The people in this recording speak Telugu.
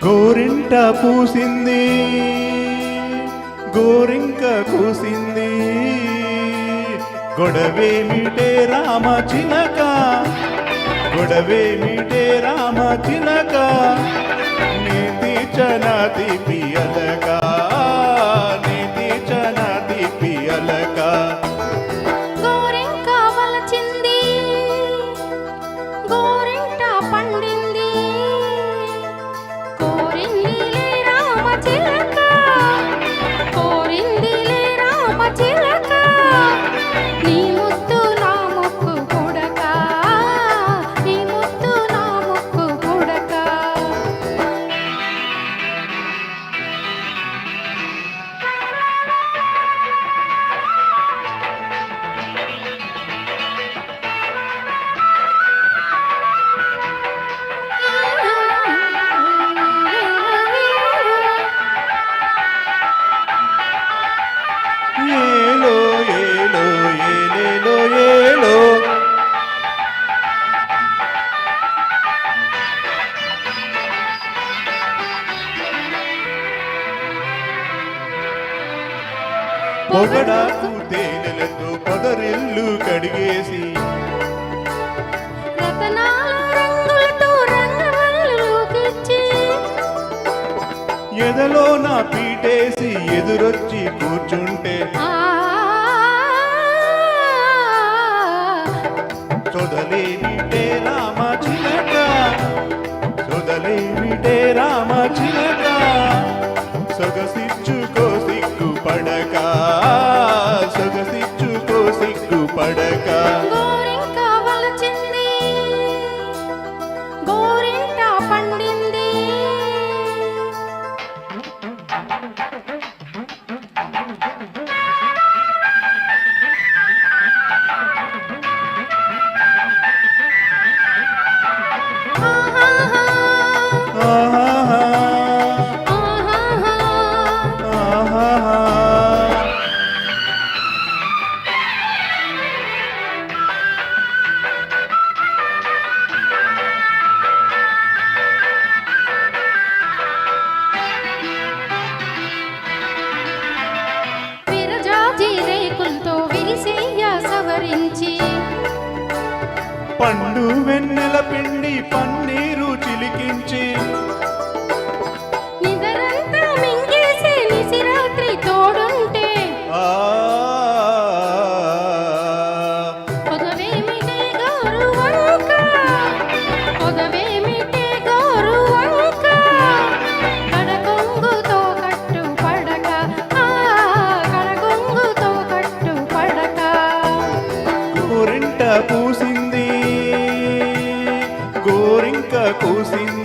గోరింట పూసింది గోరింక కూసింది గొడవేమిటే రామ చిలక గొడవేమిటే రామ చిలక నీతి చనాతి పియలక నీతి చనాతి పియలక గోరింక వలచింది గోరింట పండింది కోరిందిలే రామ చిలక కోరిందిలే రామ చిలక నీ ముద్దు నా ముక్కు పుడక నీ ముద్దు నా ముక్కు పుడక ఏలో ఏలో ఏలేలో ఏలో పొగడాకు తేనెలతో పొదరిల్లు కడిగేసి రతనాల రంగులతో రంగవల్లుకిచ్చి ఎదలో నా పీటేసి ఎదురొచ్చి కూర్చుంటే సొదలేమిటే రామ చిలక సొదలేమిటే రామ చిలక సొగసిచ్చుకో సిగ్గు పడక సొగసిచ్చుకో సిగ్గు పడక గోరింక వలచింది గోరింట పండింది ఆహాహా, ఆహాహా. ఆహాహా. విరజాజి రేకులతో విరిసేయ సవరించి పండు వెన్నెల పిండి పన్నీరు చిలికించి నిదరంతా మింగేసే నిసిరాత్రి తోడుంటే ఆ పొదవేమిటే గోరువంక పొదవేమిటే గోరువంక కడకొంగుతో కట్టు పడక కడకొంగుతో కట్టు పడక గోరింట పూసింది గోరింక కూసింది